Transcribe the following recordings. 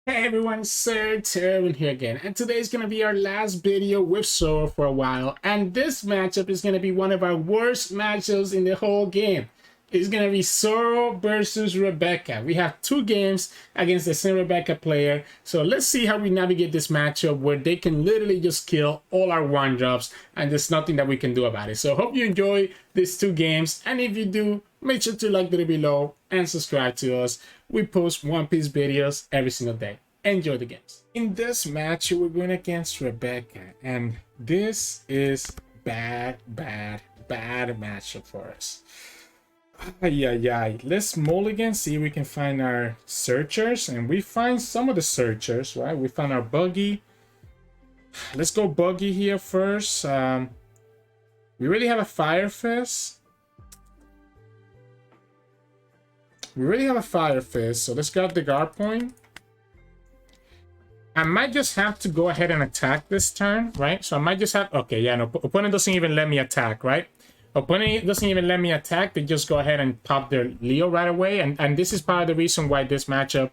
Hey everyone, Sirturmund here again, and today is going to be our last video with Zoro for a while, and this matchup is going to be one of our worst matchups in the whole game. It's going to be Zoro versus Rebecca. We have two games against the same Rebecca player, so let's see how we navigate this matchup where they can literally just kill all our one-drops, and there's nothing that we can do about it. So hope you enjoy these two games, and if you do, make sure to like the video below and subscribe to us. We post One Piece videos every single day. Enjoy the games. In this match, we're going against Rebecca, and this is bad matchup for us. Ay. Let's mulligan, see if we can find our searchers, and we find some of the searchers, right? We found our Buggy. Let's go Buggy here first. We really have a Fire Fist. So let's grab the guard point. I might just have to go ahead and attack this turn, right? So I might just have... Okay, yeah, no. Opponent doesn't even let me attack, right? Opponent doesn't even let me attack. They just go ahead and pop their Leo right away. And this is part of the reason why this matchup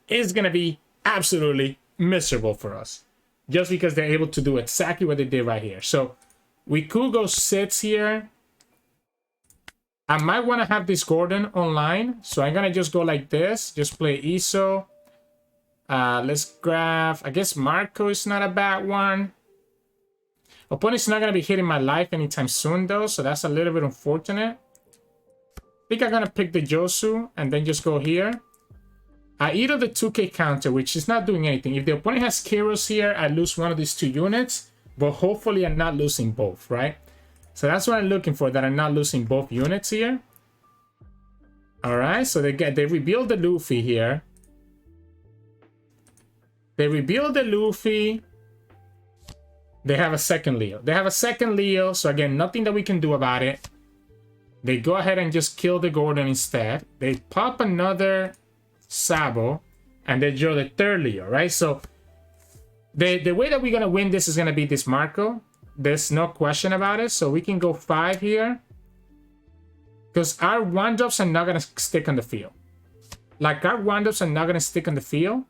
is going to be absolutely miserable for us. Just because they're able to do exactly what they did right here. So we could go sits here. I might want to have this Gordon online. So I'm going to just go like this. Just play Izou. Let's grab... I guess Marco is not a bad one. Opponent's not going to be hitting my life anytime soon, though. So that's a little bit unfortunate. I think I'm going to pick the Jozu and then just go here. I either the 2k counter, which is not doing anything. If the opponent has Kyros here, I lose one of these two units. But hopefully I'm not losing both, right? So that's what I'm looking for, that I'm not losing both units here. Alright, so they rebuild the Luffy here. They rebuild the Luffy. They have a second Leo. So again, nothing that we can do about it. They go ahead and just kill the Gordon instead. They pop another Sabo. And they draw the third Leo, right? So the way that we're going to win this is going to be this Marco. There's no question about it. So we can go 5 here. Because our 1-drops are not going to stick on the field. Like, our 1-drops are not going to stick on the field.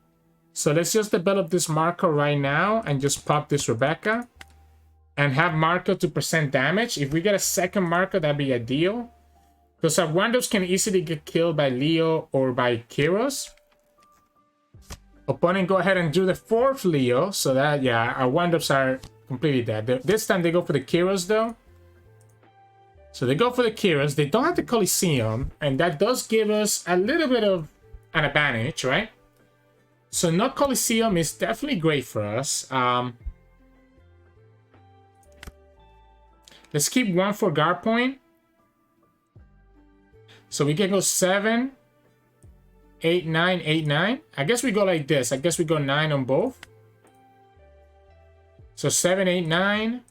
So let's just develop this Marco right now and just pop this Rebecca. And have Marco to percent damage. If we get a second Marco, that'd be ideal. Because our 1-drops can easily get killed by Leo or by Kyros. Opponent go ahead and do the 4th Leo. So that, yeah, our 1-drops are completely dead. This time they go for the Kyros, though. So they go for the Kyros. They don't have the Coliseum. And that does give us a little bit of an advantage, right? So no Coliseum is definitely great for us. Let's keep 1 for guard point. So we can go 7, 8, 9, 8, 9. I guess we go like this. I guess we go 9 on both. So 7, 8, 9.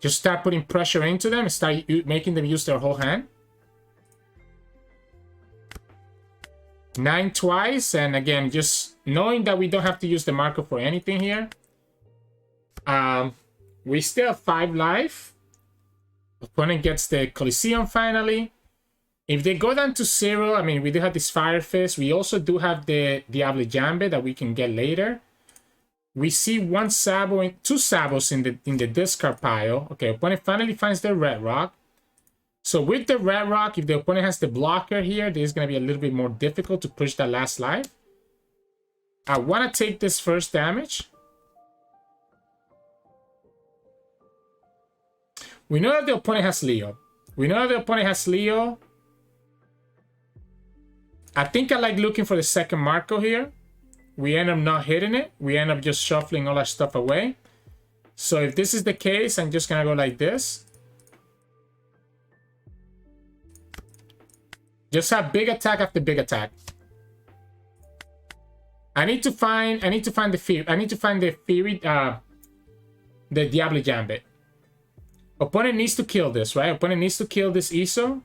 Just start putting pressure into them and start making them use their whole hand. 9 twice, and again, just knowing that we don't have to use the Marco for anything here. We still have 5 life. Opponent gets the Coliseum finally. If they go down to 0, I mean, we do have this Fire Fist. We also do have the Diable Jambre that we can get later. We see 1 Sabo and 2 Sabos in the discard pile. Okay, opponent finally finds the Red Rock. So with the Red Rock, if the opponent has the blocker here, this is going to be a little bit more difficult to push that last life. I want to take this first damage. We know that the opponent has Leo. I think I like looking for the second Marco here. We end up not hitting it. We end up just shuffling all our stuff away. So if this is the case, I'm just going to go like this. Just have big attack after big attack. I need to find the Fury, the Diable Jambre. Opponent needs to kill this, right? Opponent needs to kill this Izou.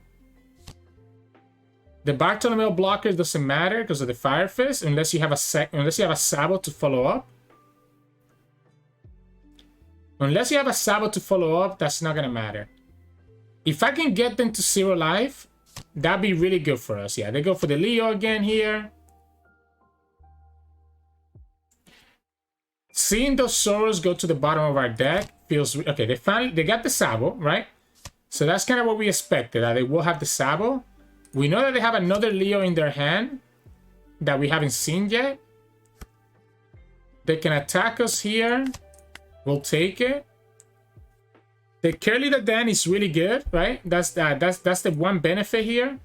The Bartolomeo blocker doesn't matter because of the Fire Fist, unless you have a Sabo to follow up. Unless you have a Sabo to follow up, that's not gonna matter. If I can get them to 0 life, That'd be really good for us. Yeah, they go for the Leo again here. Seeing those Zoros go to the bottom of our deck feels... Okay, they got the Sabo, right? So that's kind of what we expected, that they will have the Sabo. We know that they have another Leo in their hand that we haven't seen yet. They can attack us here. We'll take it. The Curly Dadan is really good, right? That's the one benefit here.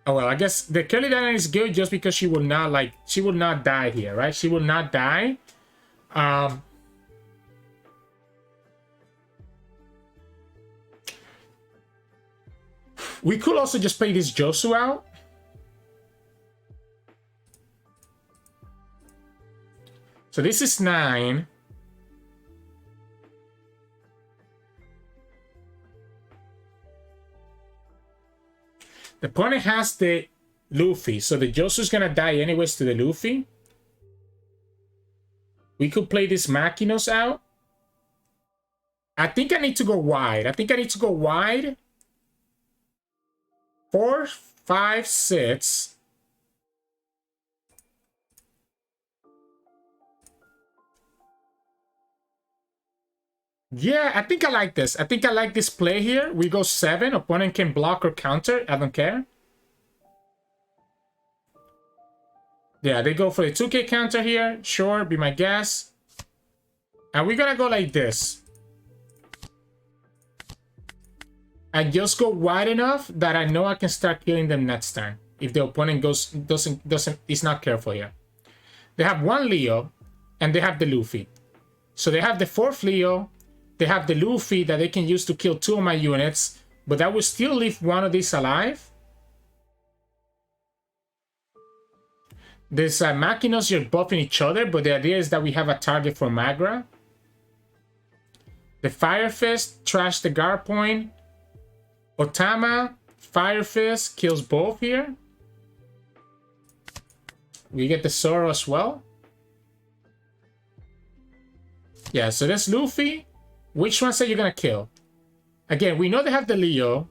Oh well, I guess the Curly Dadan is good just because she will not die here, right? She will not die. We could also just play this Jozu out. So this is 9. The opponent has the Luffy, so the Josu's gonna die anyways to the Luffy. We could play this Makinos out. I think I need to go wide. 4, 5, 6. Yeah, I think I like this. I think I like this play here. We go 7. Opponent can block or counter. I don't care. Yeah, they go for the 2K counter here. Sure, be my guess. And we're gonna go like this. I just go wide enough that I know I can start killing them next turn. If the opponent is not careful here. They have 1 Leo, and they have the Luffy. So they have the 4th Leo. They have the Luffy that they can use to kill 2 of my units, but that will still leave 1 of these alive. This Makinos, you're buffing each other, but the idea is that we have a target for Magra. The Fire Fist, trash the guard point. Otama, Fire Fist, kills both here. We get the Zoro as well. Yeah, so that's Luffy. Which ones are you gonna kill? Again, we know they have the Leo.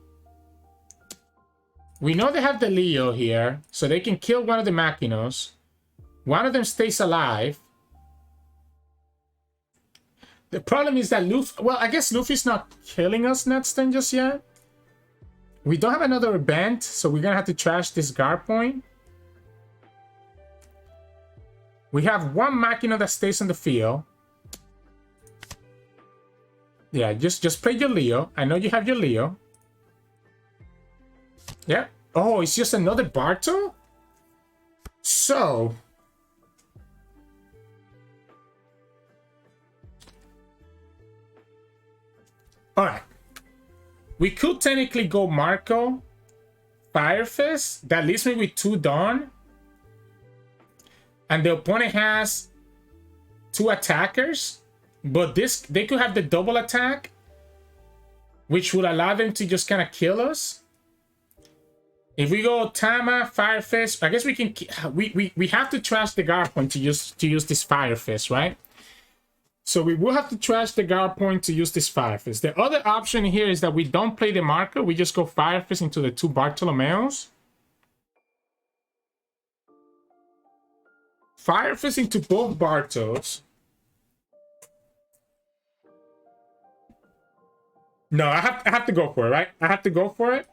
We know they have the Leo here, so they can kill one of the Makinos. One of them stays alive. The problem is that Luffy... Well, I guess Luffy's not killing us next turn just yet. We don't have another event, so we're gonna have to trash this guard point. We have 1 Makino that stays on the field. Yeah, just play your Leo. I know you have your Leo. Yeah. Oh, it's just another Barto? So... Alright. We could technically go Marco, Fire Fist. That leaves me with 2 Dawn. And the opponent has 2 attackers. But they could have the double attack, which would allow them to just kind of kill us. If we go Otama, Fire Fist, I guess we can... We have to trash the guard point to use this Fire Fist, right? So we will have to trash the guard point to use this Fire Fist. The other option here is that we don't play the marker. We just go Fire Fist into the 2 Bartolomeos. Fire Fist into both Bartos. No, I have to go for it, right? I have to go for it.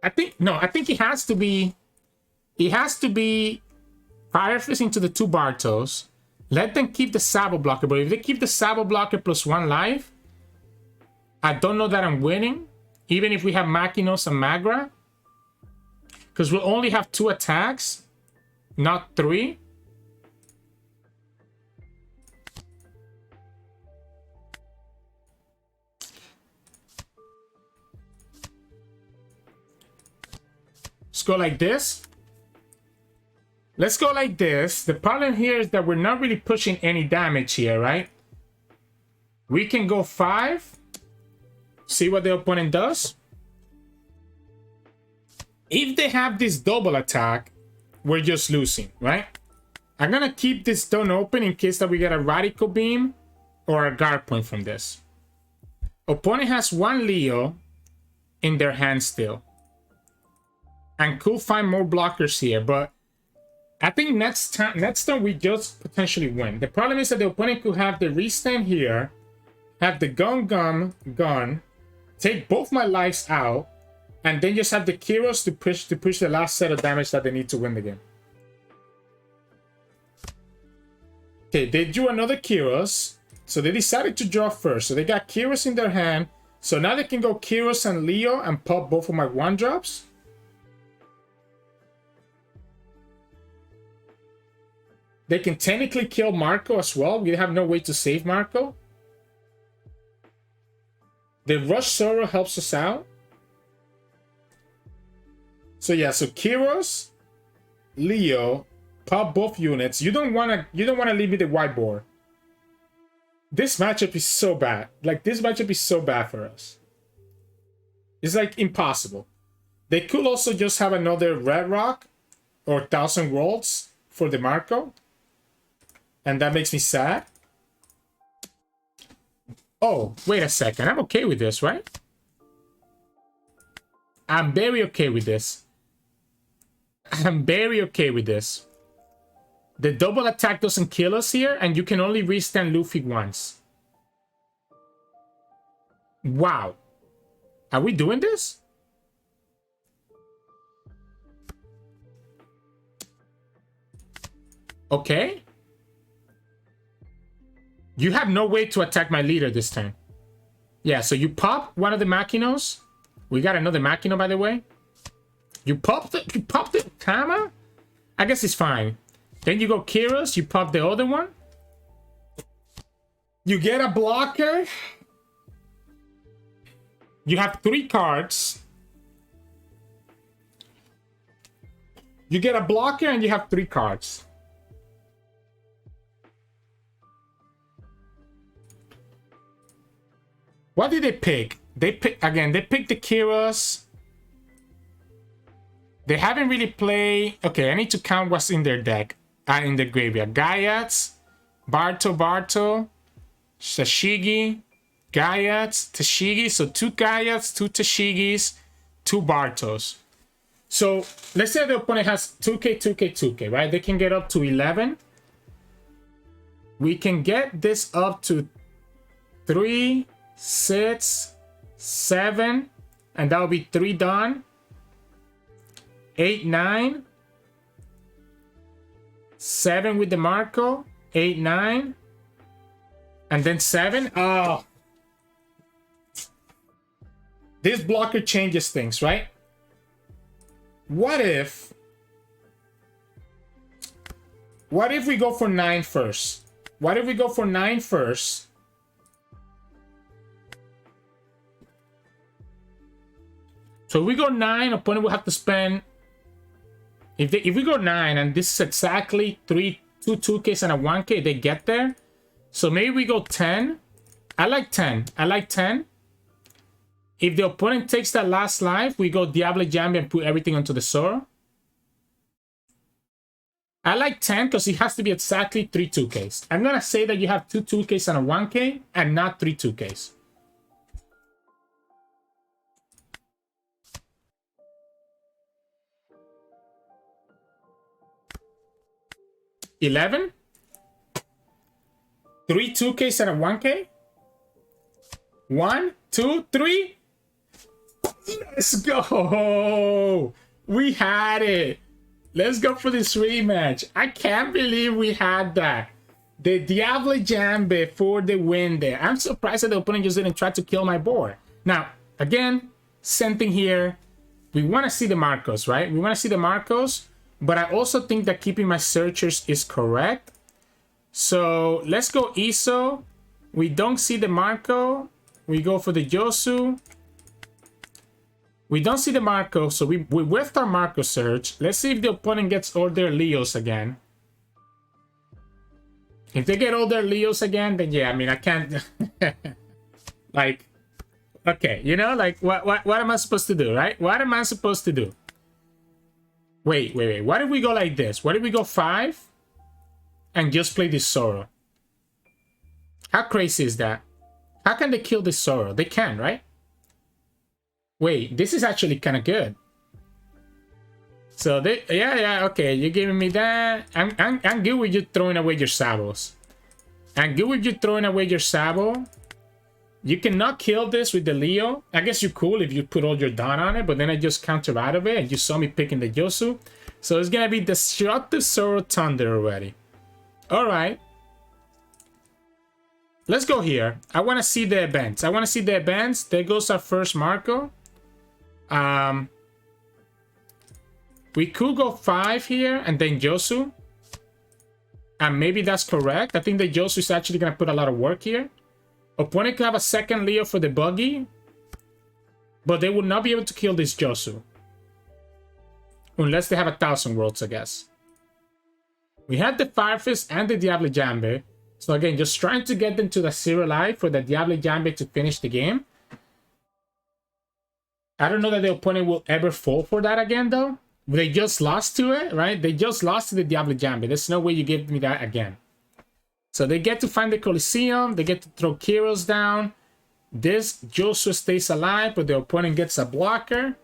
I think it has to be... It has to be Fire Fist into the 2 Bartos. Let them keep the Sabo blocker, but if they keep the Sabo blocker plus 1 life, I don't know that I'm winning. Even if we have Makinos and Magra. Because we'll only have 2 attacks, not 3. Let's go like this. Let's go like this. The problem here is that we're not really pushing any damage here, right? We can go 5. See what the opponent does. If they have this double attack, we're just losing, right? I'm gonna keep this stone open in case that we get a Radical Beam or a guard point from this. Opponent has one Leo in their hand still. And could find more blockers here, but I think next turn we just potentially win. The problem is that the opponent could have the restand here, have the gun, take both my lives out, and then just have the Kyros to push the last set of damage that they need to win the game. Okay, they drew another Kyros, so they decided to draw first. So they got Kyros in their hand, so now they can go Kyros and Leo and pop both of my 1-drops. They can technically kill Marco as well. We have no way to save Marco. The Rush Zoro helps us out. So yeah, so Kyros, Leo, pop both units. You don't wanna leave me the white board. This matchup is so bad. Like, this matchup is so bad for us. It's like impossible. They could also just have another Red Rock or 1,000 Worlds for the Marco. And that makes me sad. Oh, wait a second. I'm okay with this, right? I'm very okay with this. I'm very okay with this. The double attack doesn't kill us here, and you can only restand Luffy once. Wow. Are we doing this? Okay. You have no way to attack my leader this turn. Yeah, so you pop one of the Makinos. We got another Makino, by the way. You pop the Otama? I guess it's fine. Then you go Kyros, you pop the other one. You get a blocker. You have 3 cards. You get a blocker and you have 3 cards. What did they pick? They picked the Kyros. They haven't really played... Okay, I need to count what's in their deck. In the graveyard. Gaiats, Barto, Tashigi, Gaiats, Tashigi. So 2 Gaiats, 2 Tashigis, 2 Bartos. So let's say the opponent has 2k, 2k, 2k, right? They can get up to 11. We can get this up to 3, 6, 7, and that will be 3 done. 8, 9. 7 with the Marco. 8, 9. And then 7. Oh. This blocker changes things, right? What if we go for 9 first? What if we go for 9 first? So if we go 9, opponent will have to spend... If we go 9, and this is exactly 2 2Ks and a 1K, they get there. So maybe we go 10. I like 10. I like 10. If the opponent takes that last life, we go Diable Jambre and put everything onto the Zoro. I like 10 because it has to be exactly 3 2Ks. I'm going to say that you have 2 2Ks and a 1K and not 3 2Ks. $11? 3 2Ks and a 1K? 1, 2, 3? Let's go! We had it! Let's go for this rematch. I can't believe we had that. The Diable Jambre for the win there. I'm surprised that the opponent just didn't try to kill my board. Now, again, same thing here. We want to see the Marcos, right? We want to see the Marcos. But I also think that keeping my searchers is correct. So let's go Izou. We don't see the Marco. We go for the Jozu. We don't see the Marco, so we whiffed our Marco search. Let's see if the opponent gets all their Leos again. If they get all their Leos again, then yeah, I mean, I can't... like, okay, you know, like, what am I supposed to do, right? What am I supposed to do? Wait. What if we go like this? What if we go 5 and just play this Zoro? How crazy is that? How can they kill this Zoro? They can, right? Wait, this is actually kind of good. So they, yeah, okay. You're giving me that. I'm good with you throwing away your sabos. I'm good with you throwing away your sabo. You cannot kill this with the Leo. I guess you're cool if you put all your Dawn on it, but then I just counter out of it, and you saw me picking the Jozu. So it's gonna be Destructive Zoro Thunder already. Alright. Let's go here. I want to see the events. There goes our first Marco. We could go 5 here and then Jozu. And maybe that's correct. I think the Jozu is actually going to put a lot of work here. Opponent could have a second Leo for the Buggy. But they will not be able to kill this Jozu. Unless they have 1,000 worlds, I guess. We have the Fire Fist and the Diable Jambre. So again, just trying to get them to the 0 life for the Diable Jambre to finish the game. I don't know that the opponent will ever fall for that again, though. They just lost to it, right? They just lost to the Diable Jambre. There's no way you give me that again. So they get to find the Coliseum. They get to throw Kyros down. This Jozu stays alive, but the opponent gets a blocker.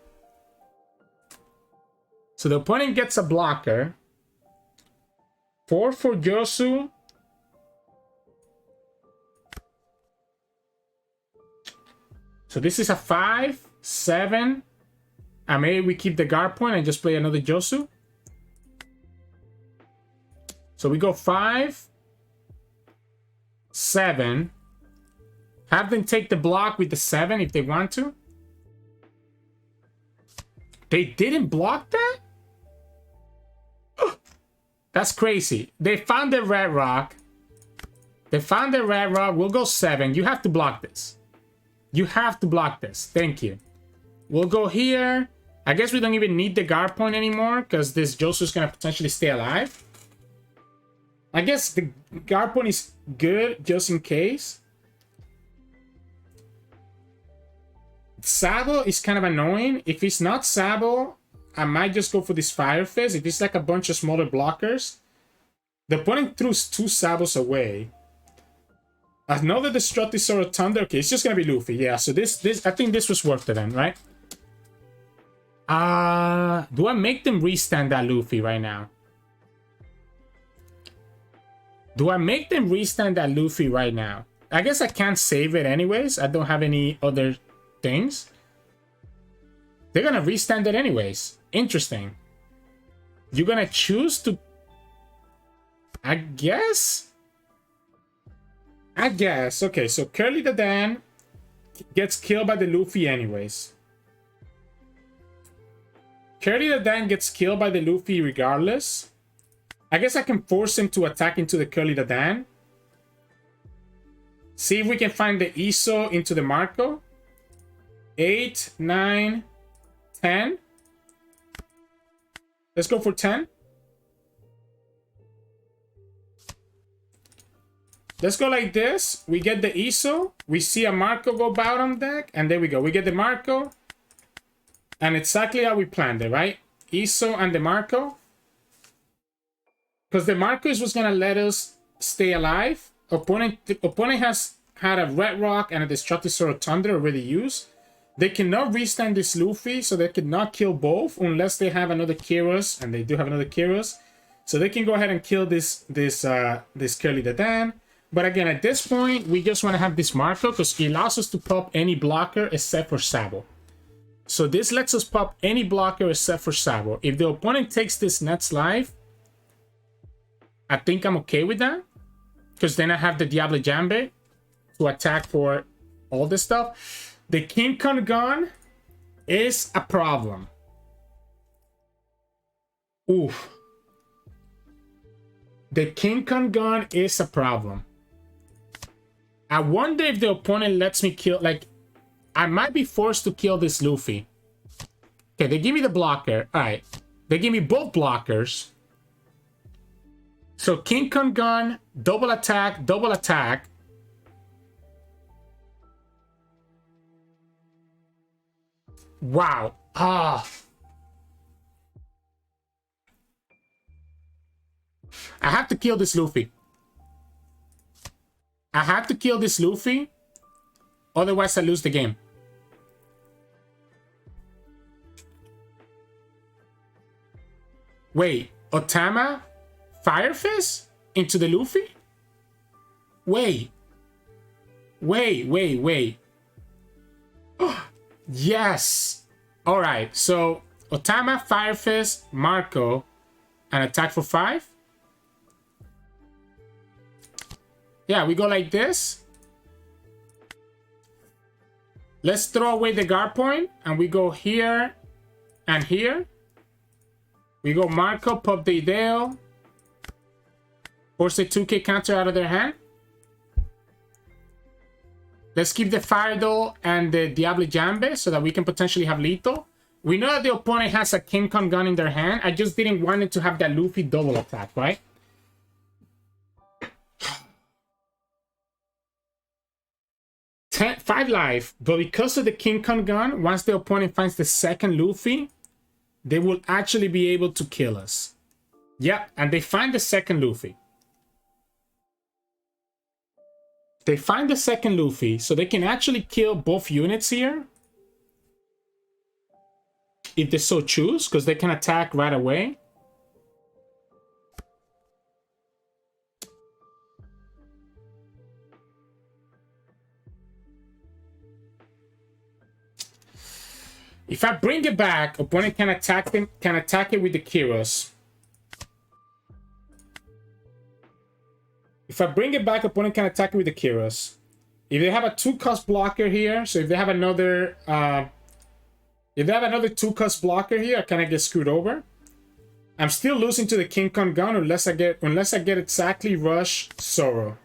So the opponent gets a blocker. 4 for Jozu. So this is a 5, 7. And maybe we keep the guard point and just play another Jozu. So we go 5, 7. Have them take the block with the 7 if they want to. They didn't block that? That's crazy. They found the red rock. We'll go 7. You have to block this. You have to block this. Thank you. We'll go here. I guess we don't even need the guard point anymore because this Jozu is going to potentially stay alive. I guess the guard point is good just in case. Sabo is kind of annoying. If it's not Sabo, I might just go for this Fire Fist. If it's like a bunch of smaller blockers. The opponent threw 2 Sabos away. Another Destructive Zoro Thunder. Okay, it's just going to be Luffy. Yeah, so this I think this was worth it then, right? Do I make them restand that Luffy right now? I guess I can't save it anyways. I don't have any other things. They're gonna restand it anyways. Interesting. You're gonna choose to... I guess. Okay, so Curly Dadan gets killed by the Luffy anyways. Curly Dadan gets killed by the Luffy regardless. I guess I can force him to attack into the Curly Dadan. See if we can find the Izou into the Marco. 8, 9, 10. Let's go for 10. Let's go like this. We get the Izou. We see a Marco go bottom deck. And there we go. We get the Marco. And exactly how we planned it, right? Izou and the Marco. Because the Marco is what's going to let us stay alive. The opponent has had a Red Rock and a Destructive Zoro Thunder already used. They cannot restand this Luffy, so they cannot kill both unless they have another Kyros, and they do have another Kyros. So they can go ahead and kill this Curly Dadan. But again, at this point, we just want to have this Marco because it allows us to pop any blocker except for Sabo. So this lets us pop any blocker except for Sabo. If the opponent takes this next life, I think I'm okay with that. Because then I have the Diable Jambre to attack for all this stuff. The King Kong gun is a problem. Oof. The King Kong gun is a problem. I wonder if the opponent lets me kill... Like, I might be forced to kill this Luffy. Okay, they give me the blocker. Alright. They give me both blockers. So King Kong gun, double attack, double attack. Wow. Ah. I have to kill this Luffy. Otherwise, I lose the game. Wait, Otama? Fire Fist? Into the Luffy? Wait. Oh, yes. All right, so Otama, Fire Fist, Marco, and attack for 5. Yeah, we go like this. Let's throw away the guard point, and we go here and here. We go Marco, pop the Ideo, force the 2K counter out of their hand. Let's keep the Fire Doll and the Diable Jambre so that we can potentially have lethal. We know that the opponent has a King Kong gun in their hand. I just didn't want it to have that Luffy double attack, right? Five life, but because of the King Kong gun, once the opponent finds the second Luffy, they will actually be able to kill us. Yeah, and they find the second Luffy. They find the second Luffy, so they can actually kill both units here. If they so choose, because they can attack right away. If I bring it back, opponent can attack them, can attack it with the Kyros. If I bring it back, opponent can attack it with the Kyros. If they have a 2-cost blocker here, so if they have another 2-cost blocker here, I kind of get screwed over. I'm still losing to the King Kong gun unless I get exactly Rush Zoro.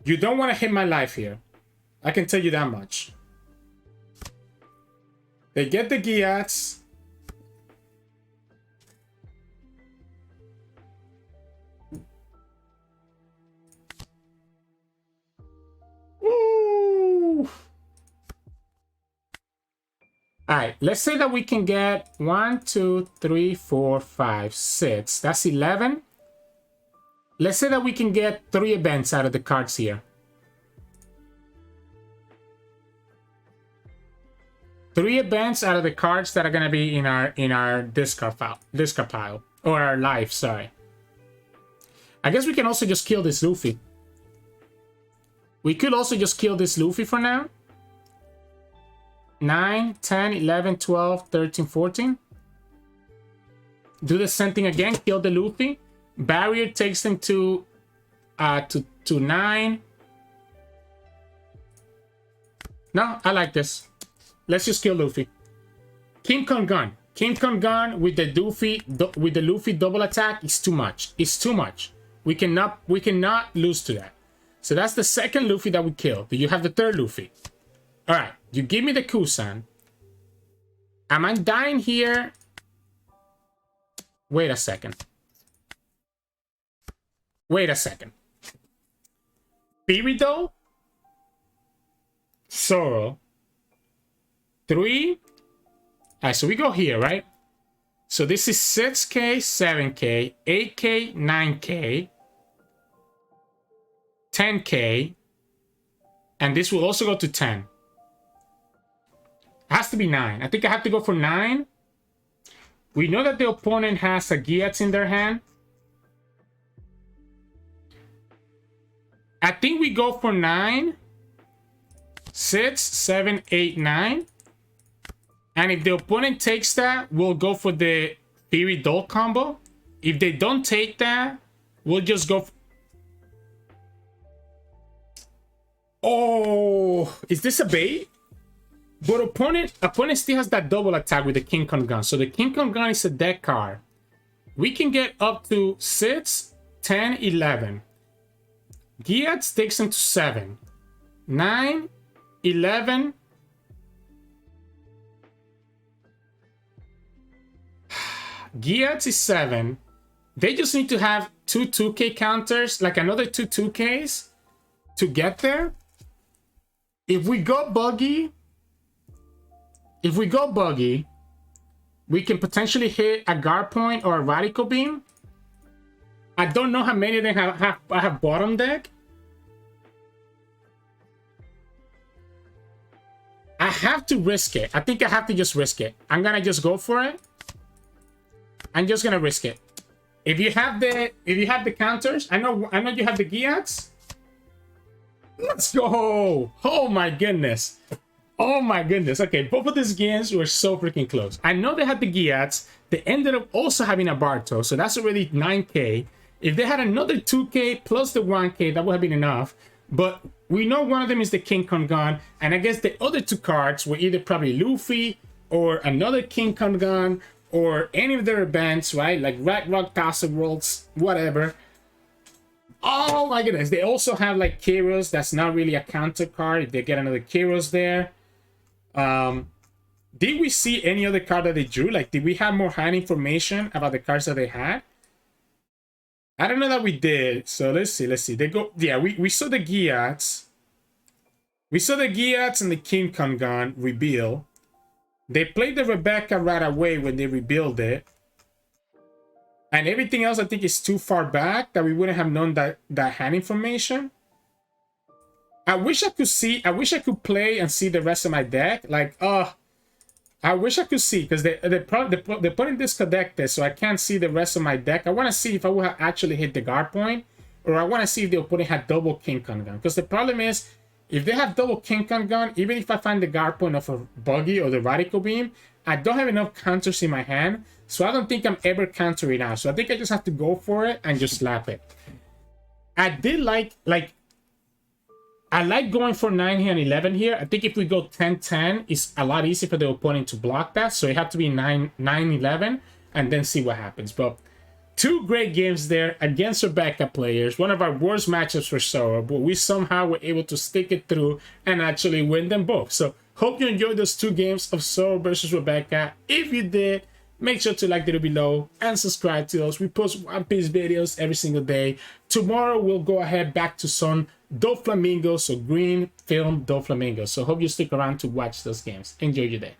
You don't want to hit my life here. I can tell you that much. They get the Gyats. Woo! Alright, let's say that we can get 1, 2, 3, 4, 5, 6. That's 11. Let's say that we can get 3 events out of the cards here. 3 events out of the cards that are gonna be in our discard pile, or our life. Sorry. I guess we can also just kill this Luffy. We could also just kill this Luffy for now. 9, 10, 11, 12, 13, 14. Do the same thing again. Kill the Luffy. Barrier takes them to 9. No, I like this. Let's just kill Luffy. King Kong gun. King Kong gun with the Luffy double attack is too much. It's too much. We cannot lose to that. So that's the second Luffy that we kill. Do you have the third Luffy? All right. You give me the Kusan. Am I dying here? Wait a second. Wait a second. Birido? Zoro. 3. Alright, so we go here, right? So this is 6k, 7k, 8k, 9k, 10k, and this will also go to 10. It has to be 9. I think I have to go for 9. We know that the opponent has a Gyats in their hand. I think we go for 9. 6, 7, 8, 9. And if the opponent takes that, we'll go for the Theory Doll combo. If they don't take that, we'll just go... Oh, is this a bait? But opponent still has that double attack with the King Kong gun. So the King Kong gun is a deck card. We can get up to 6, 10, 11. Gyats takes them to 7. 9, 11... Gyats is 7. They just need to have 2 2k counters, like another 2 2ks to get there. If we go Buggy, we can potentially hit a guard point or a radical beam. I don't know how many of them have bottom deck. have to risk it. I think I have to just risk it. I'm gonna just go for it. I'm just gonna risk it. If you have the counters, I know you have the Giats. Let's go! Oh my goodness. Oh my goodness. Okay, both of these games were so freaking close. I know they had the Giats. They ended up also having a Barto, so that's already 9k. If they had another 2k plus the 1k, that would have been enough. But we know one of them is the King Kong gun, and I guess the other two cards were either probably Luffy or another King Kong gun or any of their events, right? Like Red Rock Castle Worlds, whatever. Oh my goodness. They also have like Kairos. That's not really a counter card if they get another Kairos there. Did we see any other card that they drew? Like, did we have more hand information about the cards that they had? I don't know that we did. So let's see. They go, yeah, we saw the Giats. We saw the Giats and the King Kong gun reveal. They played the Rebecca right away when they rebuild it. And everything else I think is too far back that we wouldn't have known that hand information. I wish I could play and see the rest of my deck. Like, I wish I could see, because they're putting disconnected, so I can't see the rest of my deck. I want to see if I would have actually hit the guard point, or I want to see if the opponent had double King Kong gun. Because the problem is, if they have double King Kong gun, even if I find the guard point of a Buggy or the Radical Beam, I don't have enough counters in my hand, so I don't think I'm ever countering out. So I think I just have to go for it and just slap it. I did I like going for 9 here and 11 here. I think if we go 10-10, it's a lot easier for the opponent to block that. So it have to be 9-11 and then see what happens. But two great games there against Rebecca players. One of our worst matchups for Zoro, but we somehow were able to stick it through and actually win them both. So hope you enjoyed those two games of Zoro versus Rebecca. If you did, make sure to like the video below and subscribe to us. We post One Piece videos every single day. Tomorrow we'll go ahead back to some Doflamingo, so green film Doflamingo. So hope you stick around to watch those games. Enjoy your day.